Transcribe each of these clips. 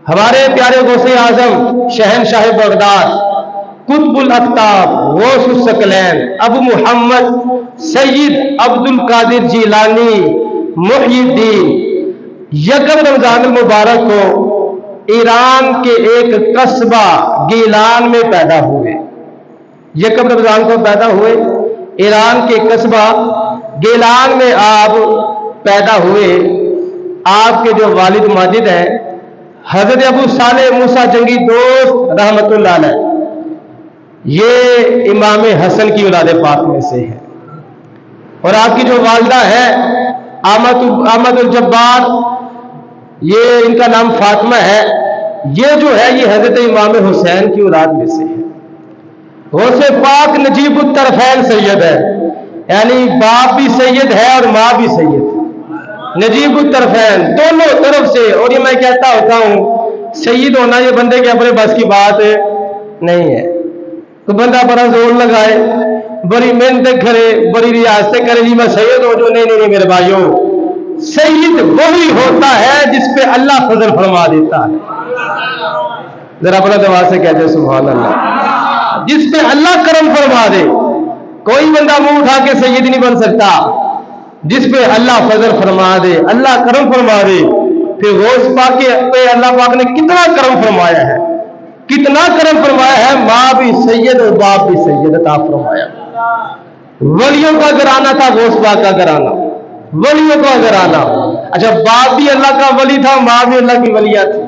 ہمارے پیارے غوث اعظم شہنشاہ بغداد قطب الاقطاب غوث الثقلین ابو محمد سید عبد القادر جیلانی محی الدین یکم رمضان المبارک کو ایران کے ایک قصبہ گیلان میں پیدا ہوئے. یکم رمضان کو پیدا ہوئے ایران کے قصبہ گیلان میں آپ پیدا ہوئے. آپ کے جو والد ماجد ہیں حضرت ابو صالح موسیٰ جنگی دوست رحمت اللہ علیہ، یہ امام حسن کی اولاد پاک میں سے ہے. اور آپ کی جو والدہ ہے احمد الجبار، یہ ان کا نام فاطمہ ہے، یہ جو ہے یہ حضرت امام حسین کی اولاد میں سے ہے. غوث پاک نجیب الطرفین سید ہے، یعنی باپ بھی سید ہے اور ماں بھی سید ہے. نجیب الطرفین دونوں طرف سے. اور یہ میں کہتا ہوتا ہوں سید ہونا یہ بندے کے اپنے بس کی بات نہیں ہے. تو بندہ بڑا زور لگائے، بڑی محنت کرے، بڑی ریاستیں کرے، جی میں سید ہو جو. نہیں میرے بھائیوں، سید وہی ہوتا ہے جس پہ اللہ فضل فرما دیتا ہے. ذرا اپنا دعا سے کہتے سبحان اللہ. جس پہ اللہ کرم فرما دے. کوئی بندہ منہ اٹھا کے سید نہیں بن سکتا. جس پہ اللہ فضل فرما دے، اللہ کرم فرما دے. پھر غوث پاک پہ اللہ پاک نے کتنا کرم فرمایا ہے، کتنا کرم فرمایا ہے. ماں بھی سید اور باپ بھی سید عطا فرمایا. ولیوں کا گھرانہ تھا غوث پاک کا گھرانہ، ولیوں کا گھرانہ. اچھا، باپ بھی اللہ کا ولی تھا، ماں بھی اللہ کی ولیہ تھی.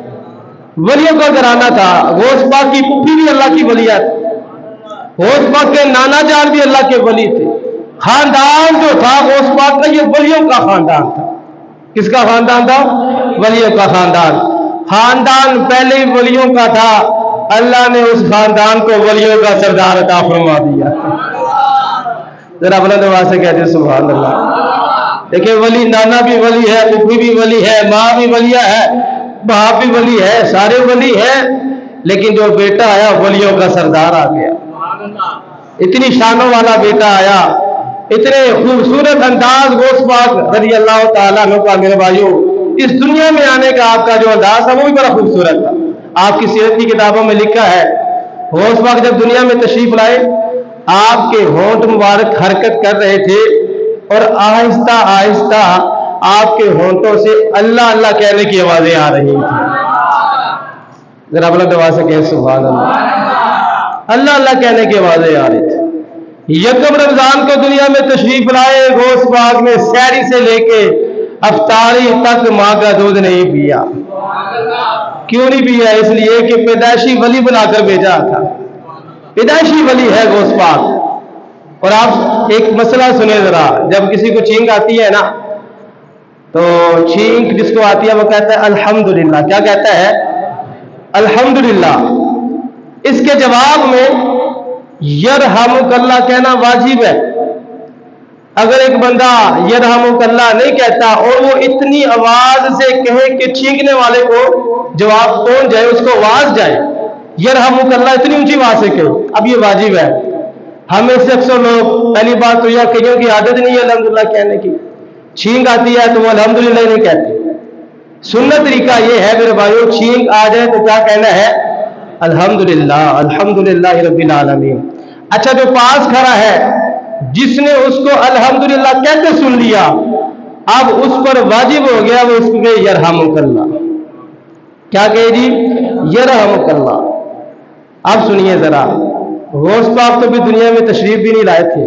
ولیوں کا گھرانہ تھا. غوث پاک کی پھوپھی بھی اللہ کی ولیہ تھی. غوث پاک کے نانا جان بھی اللہ کے ولی تھے. خاندان جو تھا غوث پاک کا یہ ولیوں کا خاندان تھا. کس کا خاندان تھا؟ ولیوں کا خاندان. خاندان پہلے ہی ولیوں کا تھا، اللہ نے اس خاندان کو ولیوں کا سردار عطا فرما دیا. ذرا اپنا دعا سے کہتے سبحان اللہ. دیکھیں، ولی نانا بھی ولی ہے، پھوپھی بھی ولی ہے، ماں بھی ولیہ ہے، باپ بھی ولی ہے، سارے ولی ہیں. لیکن جو بیٹا آیا ولیوں کا سردار آ گیا. اتنی شانوں والا بیٹا آیا، اتنے خوبصورت انداز. غوث پاک رضی اللہ تعالیٰ عنہ کا میرے بھائیوں اس دنیا میں آنے کا آپ کا جو انداز تھا وہ بھی بڑا خوبصورت تھا. آپ کی سیرت کی کتابوں میں لکھا ہے غوث پاک جب دنیا میں تشریف لائے آپ کے ہونٹ مبارک حرکت کر رہے تھے اور آہستہ آہستہ آپ کے ہونٹوں سے اللہ اللہ کہنے کی آوازیں آ رہی تھی. ذرا اپنا دعا سے کہیں سبحان اللہ. اللہ اللہ کہنے کی آوازیں آ رہی تھی. یکم رمضان کو دنیا میں تشریف لائے غوث پاک نے سحری سے لے کے افطاری تک ماں کا دودھ نہیں پیا. کیوں نہیں پیا؟ اس لیے کہ پیدائشی ولی بنا کر بھیجا تھا. پیدائشی ولی ہے غوث پاک. اور آپ ایک مسئلہ سنیں ذرا. جب کسی کو چھینک آتی ہے نا تو چھینک جس کو آتی ہے وہ کہتا ہے الحمدللہ. کیا کہتا ہے؟ الحمدللہ. اس کے جواب میں یرحمک اللہ کہنا واجب ہے. اگر ایک بندہ یرحمک اللہ نہیں کہتا اور وہ اتنی آواز سے کہے کہ چھینکنے والے کو جواب پہنچ جائے، اس کو آواز جائے، یرحمک اللہ اتنی اونچی آواز سے کہے، اب یہ واجب ہے. ہمیں سے اکثر لوگ پہلی بات تو یہ کہوں کی عادت نہیں ہے الحمدللہ کہنے کی. چھینک آتی ہے تو وہ الحمدللہ نہیں کہتے. سنت طریقہ یہ ہے میرے بھائیوں، چھینک آ جائے تو کیا کہنا ہے؟ الحمدللہ، الحمدللہ رب العالمین. اچھا، جو پاس کھڑا ہے جس نے اس کو الحمدللہ کہتے سن لیا اب اس پر واجب ہو گیا وہ اس کو کہے یرحمک اللہ. کیا کہے جی؟ یرحمک اللہ. اب سنیے ذرا، غوث پاک تو بھی دنیا میں تشریف بھی نہیں لائے تھے.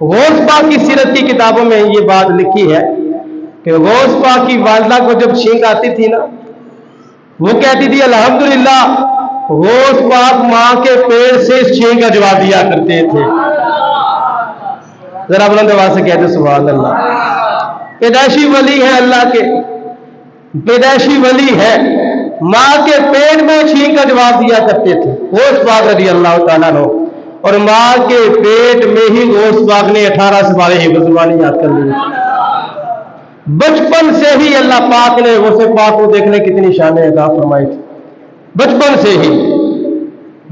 غوث پاک کی سیرت کی کتابوں میں یہ بات لکھی ہے کہ غوث پاک کی والدہ کو جب چھینک آتی تھی نا وہ کہتی تھی الحمدللہ. غوث پاک ماں کے پیٹ سے اس چھینک کا جواب دیا کرتے تھے. ذرا بلند آواز سے کہتے سبحان اللہ. پیدائشی ولی ہے اللہ کے، پیدائشی ولی ہے. ماں کے پیٹ میں چھینک کا جواب دیا کرتے تھے غوث پاک رضی اللہ تعالیٰ عنہ. اور ماں کے پیٹ میں ہی غوث پاک نے 18 سپارے حفظ زبانی یاد کر لی. بچپن سے ہی اللہ پاک نے غوث پاک کو دیکھنے کتنی شانیں عطا فرمائی تھی. بچپن سے ہی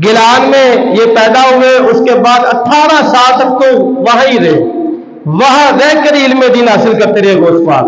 گیلان میں یہ پیدا ہوئے. اس کے بعد 18 سال تک تو وہاں ہی رہے، وہاں رہ کر علم دین حاصل کرتے رہے غوث پاک.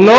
9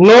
9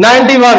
91।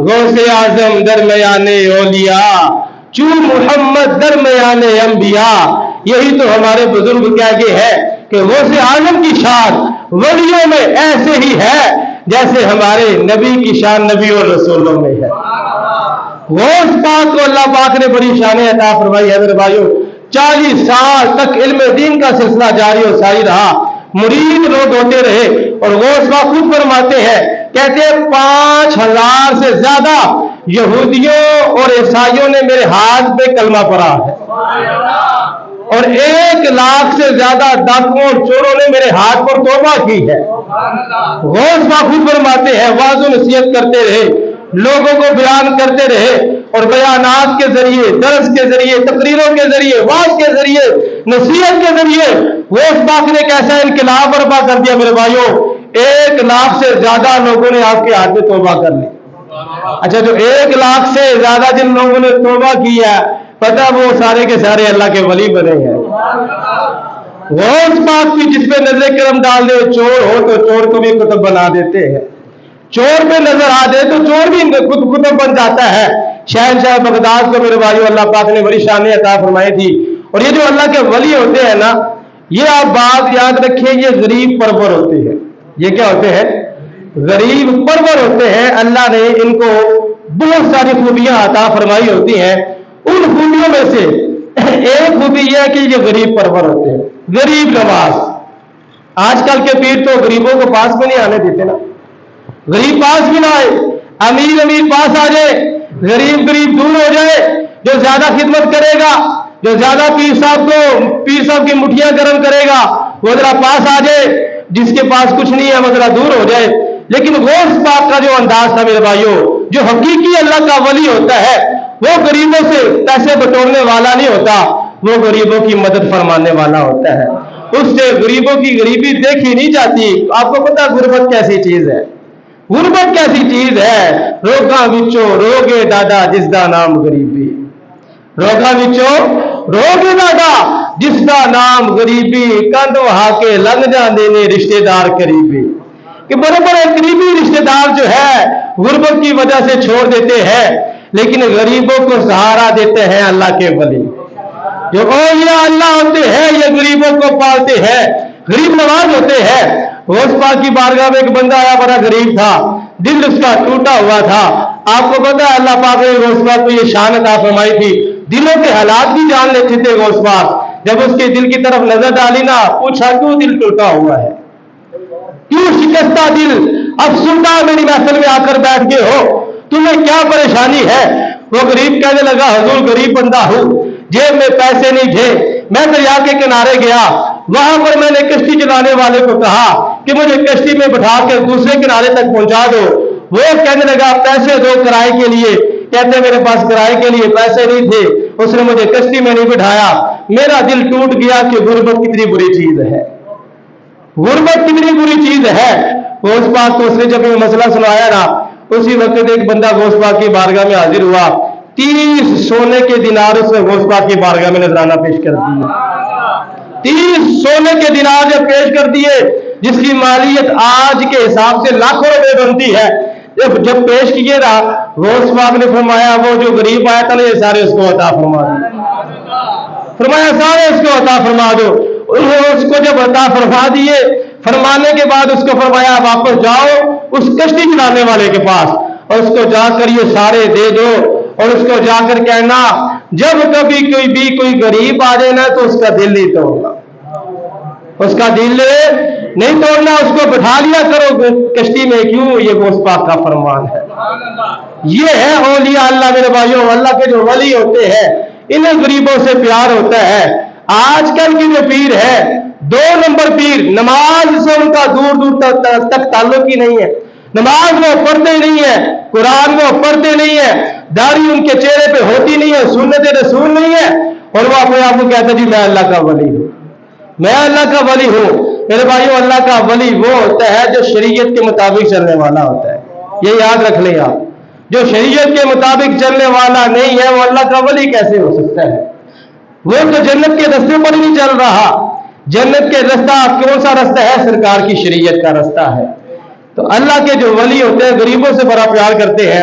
غوث اعظم درمیانے اولیاء، چو محمد درمیانے انبیاء. یہی تو ہمارے بزرگ کہتے ہیں کہ غوث اعظم کی شان ولیوں میں ایسے ہی ہے جیسے ہمارے نبی کی شان نبی اور رسولوں میں ہے. غوث پاک کو اللہ پاک نے بڑی شانیں عطا فرمائی ہے میرے بھائیوں. 40 سال تک علم دین کا سلسلہ جاری و ساری رہا، مرید لوگ ہوتے رہے. اور غوث پاک خود فرماتے ہیں، کہتے ہیں 5000 سے زیادہ یہودیوں اور عیسائیوں نے میرے ہاتھ پہ کلمہ پڑھا ہے، اور 1 لاکھ سے زیادہ ڈاکوؤں اور چوروں نے میرے ہاتھ پر توبہ کی ہے. غوث پاک خود فرماتے ہیں، واعظ و نصیحت کرتے رہے، لوگوں کو بیان کرتے رہے، اور بیانات کے ذریعے، درس کے ذریعے، تقریروں کے ذریعے، واعظ کے ذریعے، نصیحت کے ذریعے غوث پاک نے کیسا انقلاب برپا کر دیا میرے بھائیوں. 1 لاکھ سے زیادہ لوگوں نے آپ کے ہاتھ میں توبہ کر لی. اچھا، جو 1 لاکھ سے زیادہ جن لوگوں نے توبہ کی ہے، پتہ وہ سارے کے سارے اللہ کے ولی بنے ہیں. غوث پاک کی جس پہ نظر کرم ڈال دے، چور ہو تو چور کو بھی کتب بنا دیتے ہیں. چور پہ نظر آ دے تو چور بھی کتب بن جاتا ہے. شہنشاہ بغداد کو میرے بھائیوں اللہ پاک نے بڑی شانیں عطا فرمائی تھی. اور یہ جو اللہ کے ولی ہوتے ہیں نا، یہ آپ بات یاد رکھیں، یہ غریب پرور ہوتے ہیں. یہ کیا ہوتے ہیں؟ غریب پرور ہوتے ہیں. اللہ نے ان کو بہت ساری خوبیاں عطا فرمائی ہوتی ہیں. ان خوبیوں میں سے ایک خوبی یہ ہے کہ یہ غریب پرور ہوتے ہیں. غریب نواز. آج کل کے پیر تو غریبوں کو پاس میں نہیں آنے دیتے نا. غریب پاس بھی نہ آئے، امیر پاس آ جائے، غریب دور ہو جائے. جو زیادہ خدمت کرے گا، جو زیادہ پیر صاحب کی مٹھیاں گرم کرے گا، وہ ذرا پاس آ جائے. جس کے پاس کچھ نہیں ہے وہ ذرا دور ہو جائے. لیکن غوث پاک کا جو انداز تھا میرے بھائیوں، جو حقیقی اللہ کا ولی ہوتا ہے، وہ غریبوں سے پیسے بٹورنے والا نہیں ہوتا، وہ غریبوں کی مدد فرمانے والا ہوتا ہے. اس سے غریبوں کی غریبی دیکھی نہیں جاتی. آپ کو پتا غربت کیسی چیز ہے؟ غربت کیسی چیز ہے؟ روگاں وچوں روگے دادا جس دا نام غریبی. روگاں وچوں روگے دادا جس دا نام غریبی، کند وہا کے لنگ جاندے نے رشتے دار قریبی. کہ بڑے بڑے قریبی رشتے دار جو ہے غربت کی وجہ سے چھوڑ دیتے ہیں، لیکن غریبوں کو سہارا دیتے ہیں اللہ کے ولی. جو اولیاء اللہ ہوتے ہیں یہ غریبوں کو پالتے ہیں، غریب نواز ہوتے ہیں. غوث پاک کی بارگاہ میں ایک بندہ آیا، بڑا غریب تھا، دل اس کا ٹوٹا ہوا تھا. آپ کو پتا ہے اللہ پاک نے غوث پاک کو یہ شان عطا فرمائی تھی، دلوں کے حالات بھی جان لیتے تھے غوث پاک. جب اس کے دل کی طرف نظر ڈالی نا، پوچھا کیوں دل ٹوٹا ہوا ہے، کیوں شکستہ دل افسردہ میری محفل میں آ کر بیٹھ گئے ہو، تمہیں کیا پریشانی ہے؟ وہ غریب کہنے لگا، حضور غریب بندہ ہوں، جیب میں پیسے نہیں تھے، میں دریا کے کنارے گیا، وہاں پر میں نے کشتی چلانے والے کو کہا کہ مجھے کشتی میں بٹھا کے دوسرے کنارے تک پہنچا دو. وہ کہنے لگا پیسے دو کرائے کے لیے. کہتے میرے پاس کرائے کے لیے پیسے نہیں تھے، اس نے مجھے کشتی میں نہیں بٹھایا. میرا دل ٹوٹ گیا کہ غربت کتنی بری چیز ہے، غربت کتنی بری چیز ہے. غوث پاک کو اس نے جب یہ مسئلہ سنایا نا، اسی وقت ایک بندہ غوث پاک کی بارگاہ میں حاضر ہوا. 30 سونے کے دینار اس نے غوث پاک کی بارگاہ میں نذرانہ پیش کر دیے. 30 سونے کے دینار جب پیش کر دیے، جس کی مالیت آج کے حساب سے لاکھوں روپے بنتی ہے، جب پیش کیے رہا، غوث پاک نے فرمایا وہ جو غریب آیا تھا نا، یہ سارے اس کو عطا فرما دو. فرمایا سارے اس کو عطا فرما دو. انہوں اس کو جب عطا فرما دیے، فرمانے کے بعد اس کو فرمایا واپس جاؤ اس کشتی چلانے والے کے پاس، اور اس کو جا کر یہ سارے دے دو، اور اس کو جا کر کہنا جب کبھی کوئی غریب آ جائے نا تو اس کا دل نہیں توڑنا، اس کا دل نہیں توڑنا، اس کو بٹھا لیا کرو کشتی میں. کیوں؟ یہ غوث پاک کا فرمان ہے. یہ ہے اولیاء اللہ میرے بھائیوں. اللہ کے جو ولی ہوتے ہیں انہیں غریبوں سے پیار ہوتا ہے. آج کل کی جو پیر ہے 2 نمبر پیر، نماز سے ان کا دور دور تک تعلق ہی نہیں ہے. نماز وہ پڑھتے نہیں ہے، قرآن وہ پڑھتے نہیں ہے، داڑھی ان کے چہرے پہ ہوتی نہیں ہے، سنت رسول نہیں ہے، اور وہ اپنے آپ کو کہتا جی میں اللہ کا ولی ہوں، میں اللہ کا ولی ہوں. میرے بھائیوں اللہ کا ولی وہ ہوتا ہے جو شریعت کے مطابق چلنے والا ہوتا ہے. یہ یاد رکھ لیں آپ، جو شریعت کے مطابق چلنے والا نہیں ہے وہ اللہ کا ولی کیسے ہو سکتا ہے؟ وہ تو جنت کے رستے پر نہیں چل رہا. جنت کے رستہ کون سا رستہ ہے؟ سرکار کی شریعت کا رستہ ہے. تو اللہ کے جو ولی ہوتے ہیں غریبوں سے بڑا پیار کرتے ہیں.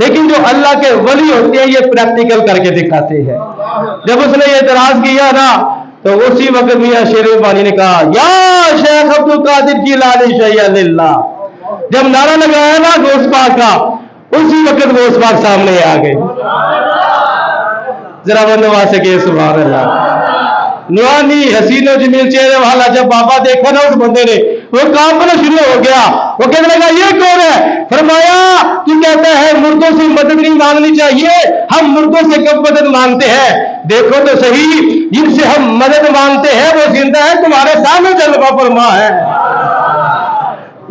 لیکن جو اللہ کے ولی ہوتے ہیں یہ پریکٹیکل کر کے دکھاتے ہیں. جب اس نے یہ اعتراض کیا نا تو اسی وقت میاں شیر ربانی نے کہا یا شیخ عبد القادر جیلانی شیئا للہ. جب نعرہ لگایا نا غوث پاک کا اسی وقت غوث پاک سامنے آ گئے. ذرا بندوا سے کہ سبحان اللہ. نورانی حسین و جمیل چہرے والا جب بابا دیکھا نا اس بندے نے وہ کانپنا شروع ہو گیا. وہ کہنے لگا یہ کون ہے؟ فرمایا تو کہتا ہے مردوں سے مدد نہیں مانگنی چاہیے، ہم مردوں سے کب مدد مانگتے ہیں؟ دیکھو تو صحیح، جن سے ہم مدد مانگتے ہیں وہ زندہ ہے، تمہارے سامنے جلوہ فرما ہے.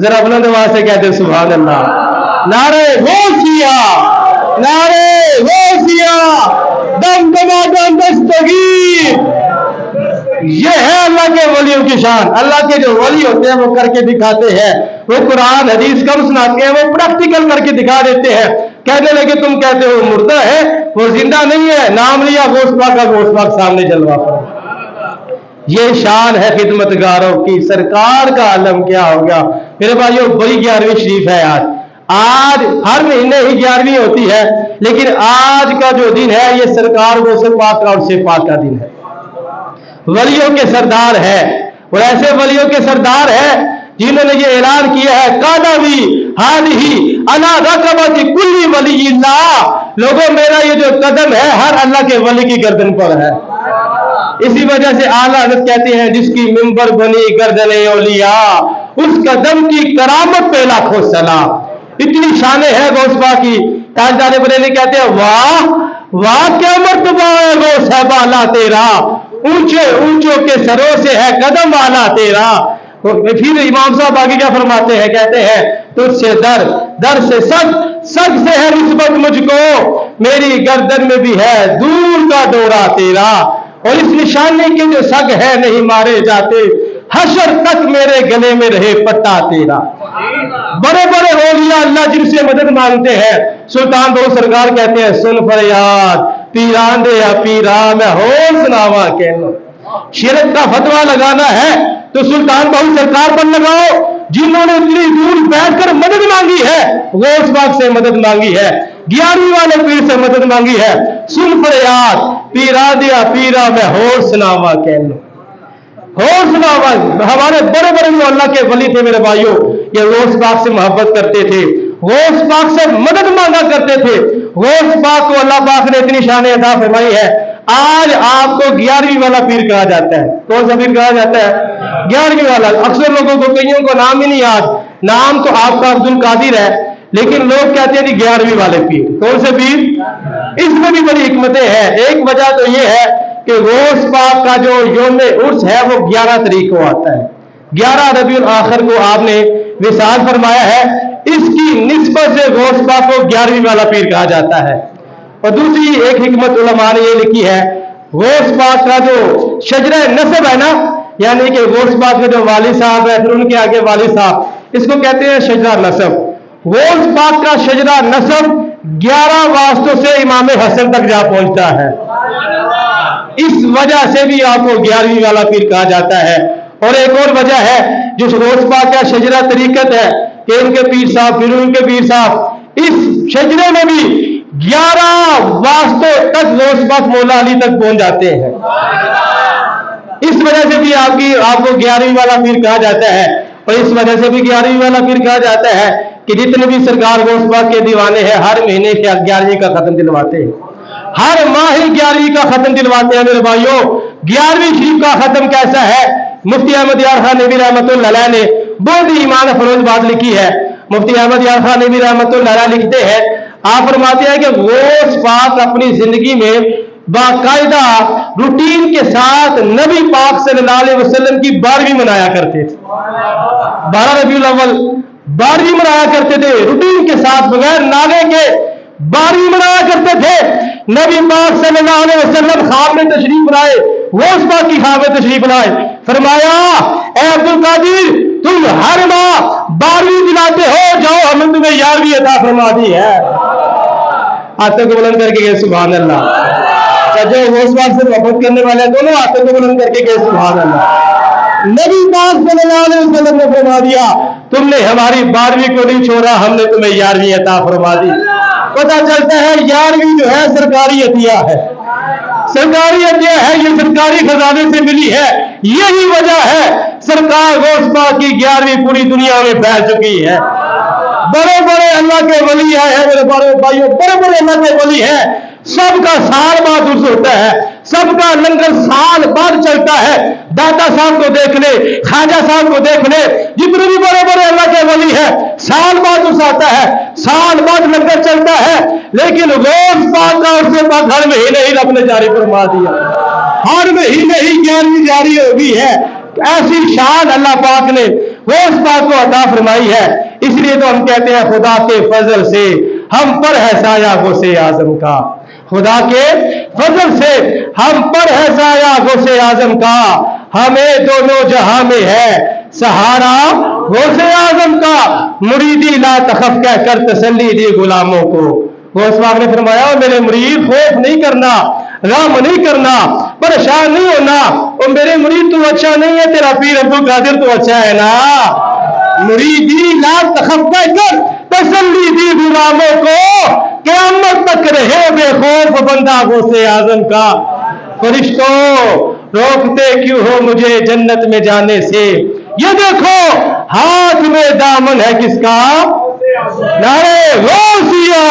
ذرا بلند آواز سے کہتے سبحان اللہ. نعرے غوثیہ، نعرے غوثیہ، دم دم دستگیر. یہ ہے اللہ کے ولیوں کی شان. اللہ کے جو ولی ہوتے ہیں وہ کر کے دکھاتے ہیں. وہ قرآن حدیث کم سناتے ہیں، وہ پریکٹیکل کر کے دکھا دیتے ہیں. کہنے لگے تم کہتے ہو مردہ ہے، وہ زندہ نہیں ہے. نام لیا غوث پاک کا، غوث پاک سامنے جلوہ فرما. یہ شان ہے خدمتگاروں کی. سرکار کا عالم کیا ہو گیا میرے بھائیو. بڑی 11ویں شریف ہے آج ہر مہینے ہی 11ویں ہوتی ہے، لیکن آج کا جو دن ہے یہ سرکار غوث پاک کا اور سے پاک کا دن ہے. ولیوں کے سردار ہے، اور ایسے ولیوں کے سردار ہے جنہوں نے یہ اعلان کیا ہے قادوی ہادی انا رقبۃ کل ولی اللہ. لوگوں میرا یہ جو قدم ہے ہر اللہ کے ولی کی گردن پر ہے. اسی وجہ سے اعلیٰ حضرت کہتے ہیں جس کی منبر بنی گردن اولیاء اس قدم کی کرامت پہ لاکھوں سلام. اتنی شانیں ہیں غوث پاک کی. تاجدار بریلوی کہتے ہیں واہ واہ کیا مرتبہ ہے غوث ہے بالا تیرا، اونچے اونچوں کے سروں سے ہے قدم والا تیرا. پھر امام صاحب آگے کیا فرماتے ہیں؟ کہتے ہیں تجھ سے در در سے سگ سگ سے ہے نسبت مجھ کو، میری گردن میں بھی ہے دور کا دورہ تیرا. اور اس نشانی کے جو سگ ہے نہیں مارے جاتے، حشر تک میرے گلے میں رہے پٹا تیرا. بڑے بڑے اولیاء اللہ جن سے مدد مانگتے ہیں. سلطان بہو سرکار کہتے ہیں سن فریاد پیران دے یا پیرا میں ہو سناوا کہنا. شرک کا فتویٰ لگانا ہے تو سلطان بہو سرکار پر لگاؤ جنہوں نے اتنی دور بیٹھ کر مدد مانگی ہے. غوث پاک سے مدد مانگی ہے، 11ویں والے پیر سے مدد مانگی ہے. سن فریاد پیرا دیا پیرا میں ہو سناوا کہنا. ہو سناوا. ہمارے بڑے بڑے جو اللہ کے ولی تھے میرے بھائیوں یہ غوث پاک سے محبت کرتے تھے، غوث پاک سے مدد مانگا کرتے تھے. غوث پاک کو اللہ پاک نے اتنی شان عطا فرمائی ہے. آج آپ کو 11ویں والا پیر کہا جاتا ہے. کون سا پیر کہا جاتا ہے؟ 11ویں والا. اکثر لوگوں کو کئیوں کو نام ہی نہیں یاد. نام تو آپ کا عبد القادر ہے لیکن لوگ کہتے ہیں کہ 11ویں والے پیر. کون سے پیر؟ اس میں بھی بڑی حکمتیں ہیں. ایک وجہ تو یہ ہے کہ غوث پاک کا جو یوم عرس ہے وہ 11 تاریخ کو آتا ہے. 11 ربیع الاخر کو آپ نے وصال فرمایا ہے. اس کی نسبت سے غوث پاک کو 11ویں والا پیر کہا جاتا ہے. اور دوسری ایک حکمت علماء نے یہ لکھی ہے غوث پاک کا جو شجرہ نسب ہے نا، یعنی کہ غوث پاک کے جو والد صاحب ہے پھر ان کے آگے والد صاحب، اس کو کہتے ہیں شجرہ نسب. غوث پاک کا شجرہ نسب 11 واسطوں سے امام حسن تک جا پہنچتا ہے. اس وجہ سے بھی آپ کو 11ویں والا پیر کہا جاتا ہے. اور ایک اور وجہ ہے جو غوث پاک کا شجرہ طریقت ہے کہ ان کے پیر صاحب پھر ان کے پیر صاحب، اس شجرے میں بھی 11 واسطوں تک غوث پاک مولا علی تک پہنچ جاتے ہیں. اس وجہ سے بھی آپ کو 11ویں والا پیر کہا جاتا ہے. اور اس وجہ سے بھی 11ویں والا پیر کہا جاتا ہے کہ جتنے بھی سرکار غوث پاک کے دیوانے ہیں ہر مہینے کے 11ویں کا ختم دلواتے ہیں. ہر ماہ 11ویں کا ختم دلواتے ہیں میرے بھائیوں. 11ویں شریف کا ختم کیسا ہے؟ مفتی احمد یار خان نبی رحمت اللہ علیہ نے بہت ہی ایمان افروز بات لکھی ہے. مفتی احمد یار خان نبی رحمت اللہ علیہ لکھتے ہیں، آپ فرماتے ہیں کہ غوث پاک اپنی زندگی میں باقاعدہ روٹین کے ساتھ نبی پاک صلی اللہ علیہ وسلم کی 12ویں منایا کرتے تھے. 12 ربیع الاول 12ویں منایا کرتے تھے روٹین کے ساتھ، بغیر ناغے کے 12ویں منایا کرتے تھے. نبی پاک صلی اللہ علیہ وسلم خواب میں تشریف لائے، غوث پاک کی خواب میں تشریف لائے. فرمایا اے عبد القادر تم ہر ماہ 12ویں دلاتے ہو، جاؤ ہم نے تمہیں 11ویں عطا فرما دی ہے. ہاتھوں کو بلند کر کے گئے سبحان اللہ. جو غوث پاک سے محبت کرنے والے ہیں دونوں ہاتھوں کو بلند کر کے گئے سبحان اللہ. نبی پاک صلی اللہ علیہ وسلم نے فرما دیا تم نے ہماری 12ویں کو نہیں چھوڑا، ہم نے تمہیں 11ویں عطا فرما دی. پتہ چلتا ہے 11ویں جو ہے سرکاری عطیہ ہے، سرکاری عطیہ ہے، یہ سرکاری خزانے سے ملی ہے۔ یہی وجہ ہے سرکار غوث پاک کی 11ویں پوری دنیا میں پھیل چکی ہے۔ بڑے بڑے اللہ کے ولی ہیں میرے بڑے بھائیوں، بڑے بڑے اللہ کے ولی ہیں، سب کا سال بعد عرس ہوتا ہے، سب کا لنگر سال بعد چلتا ہے۔ داتا صاحب کو دیکھ لے، خواجہ صاحب کو دیکھ لے، جتنے بھی بڑے بڑے اللہ کے ولی ہیں، سال بعد عرس آتا ہے، سال بعد لنگر چلتا ہے۔ لیکن غوث پاک کا عرس پاک ہر مہینے ہی رب نے جاری فرما دیا، ہر مہینے ہی 11ویں جاری ہوگی ہے۔ ایسی شان اللہ پاک نے غوث پاک کو عطا فرمائی ہے۔ اس لیے تو ہم کہتے ہیں خدا کے فضل سے ہم پر ہے سایہ غوث اعظم کا، خدا کے فضل سے ہم پر ہے سایہ غوث اعظم کا، ہمیں دونوں جہاں میں ہے سہارا غوث اعظم کا، مریدی لا تخف کہہ کر تسلی دی غلاموں کو۔ غوث پاک نے فرمایا میرے مرید خوف نہیں کرنا، غم نہیں کرنا، پریشان نہیں ہونا، اور میرے مرید تو اچھا نہیں ہے، تیرا پیر عبد القادر تو اچھا ہے نا۔ مریدی لا تخف کہہ کر تسلی دی غلاموں کو، قیامت تک رہے بے خوف بندہ غوث اعظم کا۔ فرشتوں روکتے کیوں ہو مجھے جنت میں جانے سے، یہ دیکھو ہاتھ میں دامن ہے کس کا، نعرہ غوثیہ۔